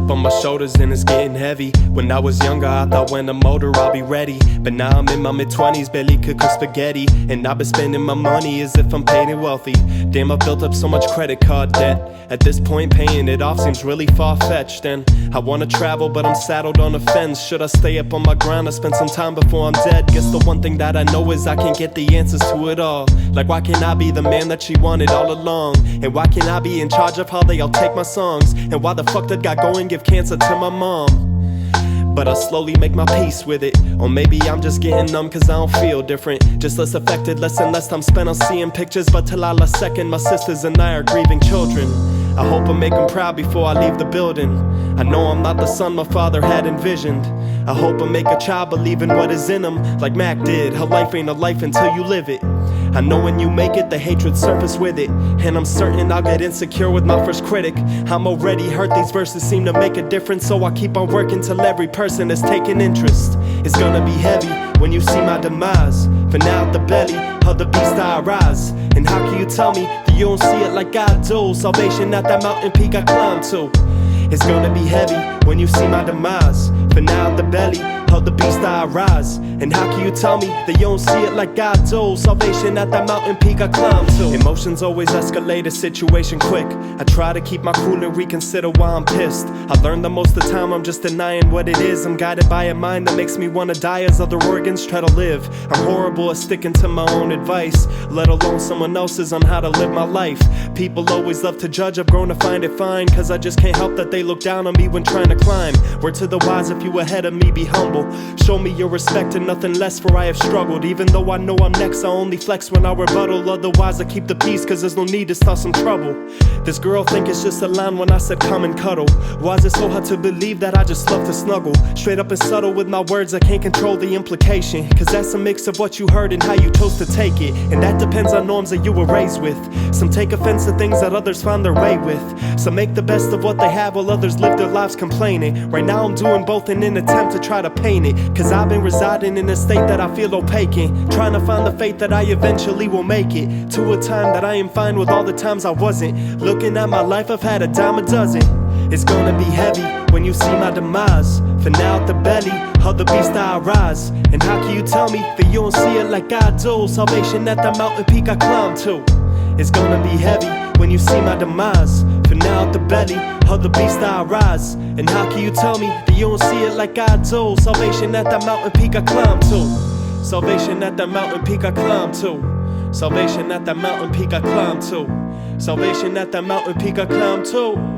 up on my shoulders and it's getting heavy. When I was younger I thought when I'm older I'll be ready, but now I'm in my mid-20s, barely could cook spaghetti. And I've been spending my money as if I'm paid and wealthy. Damn, I built up so much credit card debt. At this point paying it off seems really far-fetched. And I wanna travel but I'm saddled on the fence. Should I stay up on my grind or spend some time before I'm dead? Guess the one thing that I know is I can't get the answers to it all. Like why can't I be the man that she wanted all along? And why can't I be in charge of how they all take my songs? And why the fuck did God go and give cancer to my mom? But I'll slowly make my peace with it. Or maybe I'm just getting numb cause I don't feel different. Just less affected, less and less time spent on seeing pictures. But till I last second, my sisters and I are grieving children. I hope I make them proud before I leave the building. I know I'm not the son my father had envisioned. I hope I make a child believe in what is in them, like Mac did. Her life ain't a life until you live it. I know when you make it, the hatred surface with it. And I'm certain I'll get insecure with my first critic. I'm already hurt, these verses seem to make a difference. So I keep on working till every person is taking interest. It's gonna be heavy when you see my demise. For now at the belly of the beast I rise. And how can you tell me that you don't see it like I do? Salvation at that mountain peak I climb to. It's gonna be heavy when you see my demise. For now at the belly of the beast I rise. And how can you tell me that you don't see it like I do? Salvation at that mountain peak I climb to. Emotions always escalate a situation quick. I try to keep my cool and reconsider why I'm pissed. I learned that most of the time I'm just denying what it is. I'm guided by a mind that makes me wanna die as other organs try to live. I'm horrible at sticking to my own advice, let alone someone else's on how to live my life. People always love to judge, I've grown to find it fine. Cause I just can't help that they look down on me when trying to climb. Word to the wise, if you ahead of me, be humble. Show me your respect and nothing less, for I have struggled. Even though I know I'm next, I only flex when I rebuttal. Otherwise I keep the peace cause there's no need to start some trouble. This girl think it's just a line when I said come and cuddle. Why is it so hard to believe that I just love to snuggle? Straight up and subtle with my words, I can't control the implication. Cause that's a mix of what you heard and how you chose to take it. And that depends on norms that you were raised with. Some take offense to things that others find their way with. Some make the best of what they have while others live their lives complaining. Right now I'm doing both in an attempt to try to paint it. Cause I've been residing in a state that I feel opaque in. Trying to find the faith that I eventually will make it. To a time that I am fine with all the times I wasn't. Looking at my life, I've had a dime a dozen. It's gonna be heavy when you see my demise. For now at the belly of the beast I rise. And how can you tell me that you don't see it like I do? Salvation at the mountain peak I climb to. It's gonna be heavy when you see my demise. For now at the belly of the beast I rise. And how can you tell me that you don't see it like I do? Salvation at that mountain peak I climb to. Salvation at that mountain peak I climb to. Salvation at that mountain peak I climb to. Salvation at that mountain peak I climb to.